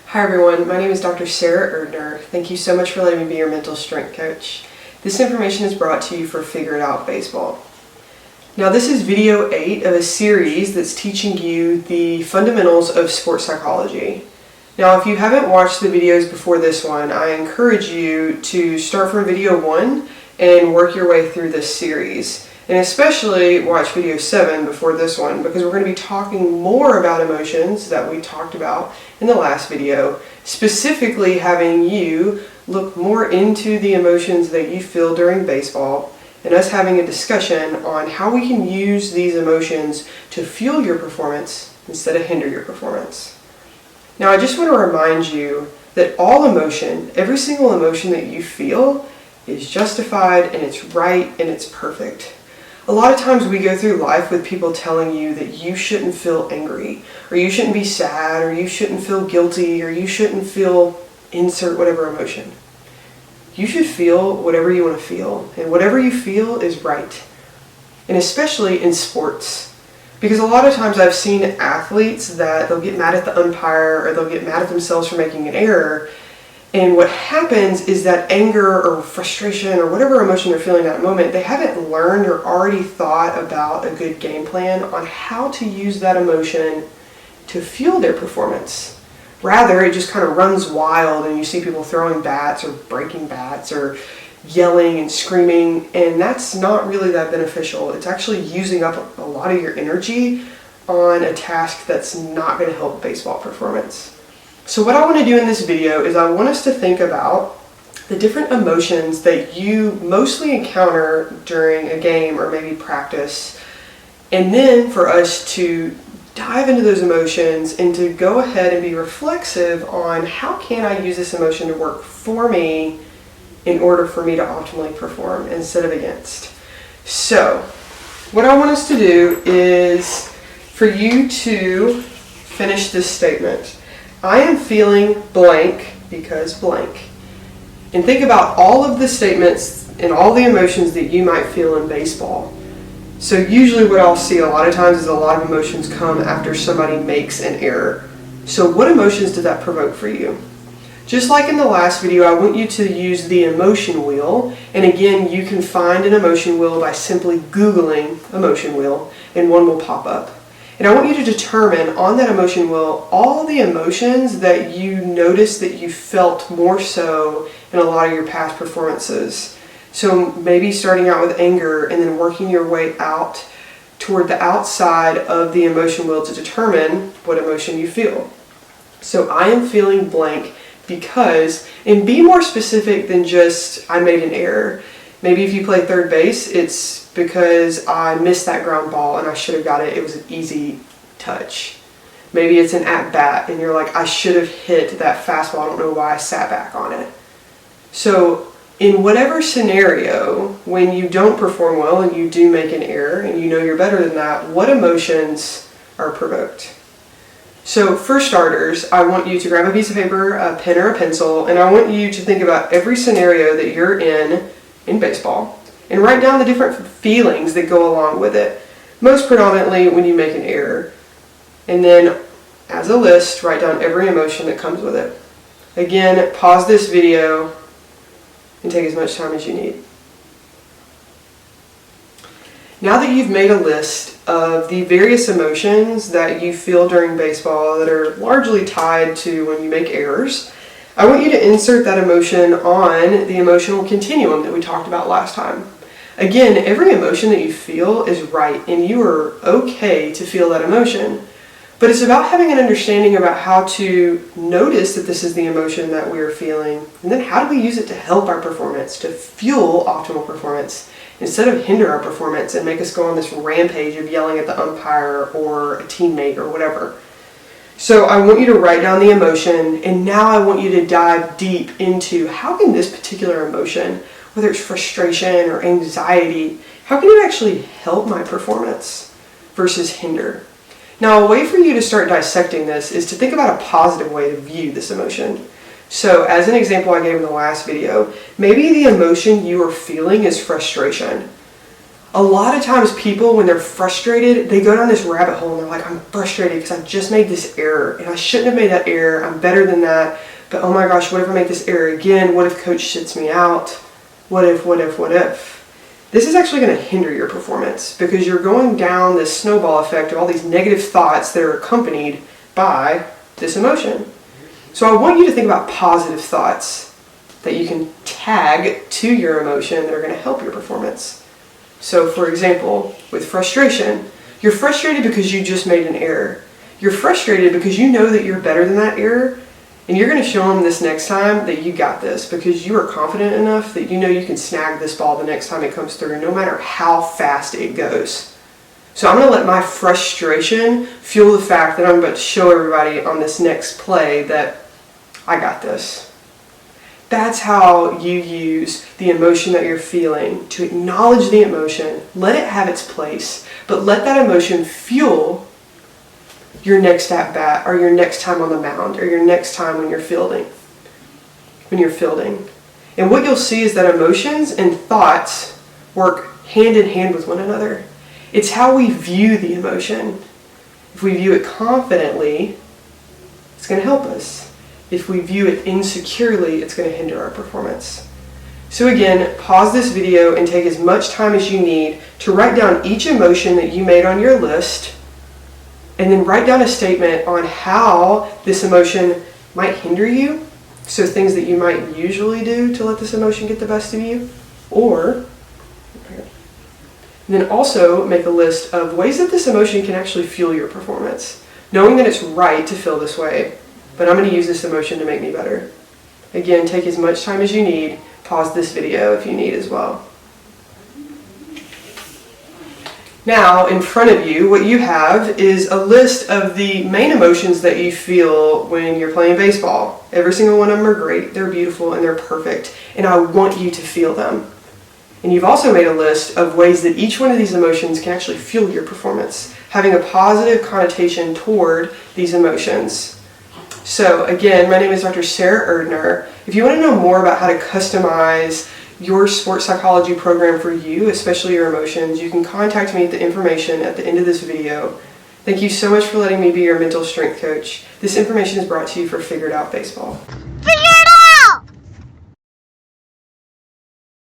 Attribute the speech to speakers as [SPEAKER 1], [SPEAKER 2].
[SPEAKER 1] Hi everyone, my name is Dr. Sara Erdner. Thank you so much for letting me be your mental strength coach. This information is brought to you for Figure It Out Baseball. Now this is video 8 of a series that's teaching you the fundamentals of sports psychology. Now if you haven't watched the videos before this one, I encourage you to start from video 1 and work your way through this series. And especially watch video 7 before this one, because we're going to be talking more about emotions that we talked about in the last video, specifically having you look more into the emotions that you feel during baseball and us having a discussion on how we can use these emotions to fuel your performance instead of hinder your performance. Now I just want to remind you that all emotion, every single emotion that you feel, is justified and it's right and it's perfect. A lot of times we go through life with people telling you that you shouldn't feel angry, or you shouldn't be sad, or you shouldn't feel guilty, or you shouldn't feel insert whatever emotion. You should feel whatever you want to feel, and whatever you feel is right. And especially in sports. Because a lot of times I've seen athletes that they'll get mad at the umpire, or they'll get mad at themselves for making an error. And what happens is that anger or frustration or whatever emotion they're feeling at that moment, they haven't learned or already thought about a good game plan on how to use that emotion to fuel their performance. Rather, it just kind of runs wild and you see people throwing bats or breaking bats or yelling and screaming, and that's not really that beneficial. It's actually using up a lot of your energy on a task that's not going to help baseball performance. So what I want to do in this video is I want us to think about the different emotions that you mostly encounter during a game or maybe practice, and then for us to dive into those emotions and to go ahead and be reflexive on how can I use this emotion to work for me in order for me to optimally perform instead of against. So what I want us to do is for you to finish this statement. I am feeling blank because blank. And think about all of the statements and all the emotions that you might feel in baseball. So usually what I'll see a lot of times is a lot of emotions come after somebody makes an error. So what emotions did that provoke for you? Just like in the last video, I want you to use the emotion wheel. And again, you can find an emotion wheel by simply Googling emotion wheel, and one will pop up. And I want you to determine on that emotion wheel all the emotions that you notice that you felt more so in a lot of your past performances. So maybe starting out with anger and then working your way out toward the outside of the emotion wheel to determine what emotion you feel. So I am feeling blank because, and be more specific than just I made an error. Maybe if you play third base, it's because I missed that ground ball and I should have got it. It was an easy touch. Maybe it's an at-bat and you're like, I should have hit that fastball. I don't know why I sat back on it. So in whatever scenario, when you don't perform well and you do make an error and you know you're better than that, what emotions are provoked? So for starters, I want you to grab a piece of paper, a pen or a pencil, and I want you to think about every scenario that you're in baseball, and write down the different feelings that go along with it, most predominantly when you make an error. And then, as a list, write down every emotion that comes with it. Again, pause this video and take as much time as you need. Now that you've made a list of the various emotions that you feel during baseball that are largely tied to when you make errors, I want you to insert that emotion on the emotional continuum that we talked about last time. Again, every emotion that you feel is right, and you are okay to feel that emotion. But it's about having an understanding about how to notice that this is the emotion that we are feeling, and then how do we use it to help our performance, to fuel optimal performance, instead of hinder our performance and make us go on this rampage of yelling at the umpire or a teammate or whatever. So I want you to write down the emotion, and now I want you to dive deep into how can this particular emotion, whether it's frustration or anxiety, how can it actually help my performance versus hinder? Now, a way for you to start dissecting this is to think about a positive way to view this emotion. So as an example I gave in the last video, maybe the emotion you are feeling is frustration. A lot of times people, when they're frustrated, they go down this rabbit hole and they're like, I'm frustrated because I just made this error and I shouldn't have made that error. I'm better than that. But oh my gosh, what if I make this error again? What if coach sits me out? What if? This is actually going to hinder your performance because you're going down this snowball effect of all these negative thoughts that are accompanied by this emotion. So I want you to think about positive thoughts that you can tag to your emotion that are going to help your performance. So for example, with frustration, you're frustrated because you just made an error. You're frustrated because you know that you're better than that error, and you're going to show them this next time that you got this because you are confident enough that you know you can snag this ball the next time it comes through, no matter how fast it goes. So I'm going to let my frustration fuel the fact that I'm about to show everybody on this next play that I got this. That's how you use the emotion that you're feeling, to acknowledge the emotion, let it have its place, but let that emotion fuel your next at bat, or your next time on the mound, or your next time when you're fielding. And what you'll see is that emotions and thoughts work hand in hand with one another. It's how we view the emotion. If we view it confidently, it's going to help us. If we view it insecurely, it's going to hinder our performance. So again, pause this video and take as much time as you need to write down each emotion that you made on your list, and then write down a statement on how this emotion might hinder you. So things that you might usually do to let this emotion get the best of you, and then also make a list of ways that this emotion can actually fuel your performance, knowing that it's right to feel this way, but I'm going to use this emotion to make me better. Again, take as much time as you need. Pause this video if you need as well. Now, in front of you, what you have is a list of the main emotions that you feel when you're playing baseball. Every single one of them are great, they're beautiful, and they're perfect, and I want you to feel them. And you've also made a list of ways that each one of these emotions can actually fuel your performance, having a positive connotation toward these emotions. So again, my name is Dr. Sara Erdner. If you want to know more about how to customize your sports psychology program for you, especially your emotions, you can contact me at the information at the end of this video. Thank you so much for letting me be your mental strength coach. This information is brought to you for Figured Out Baseball.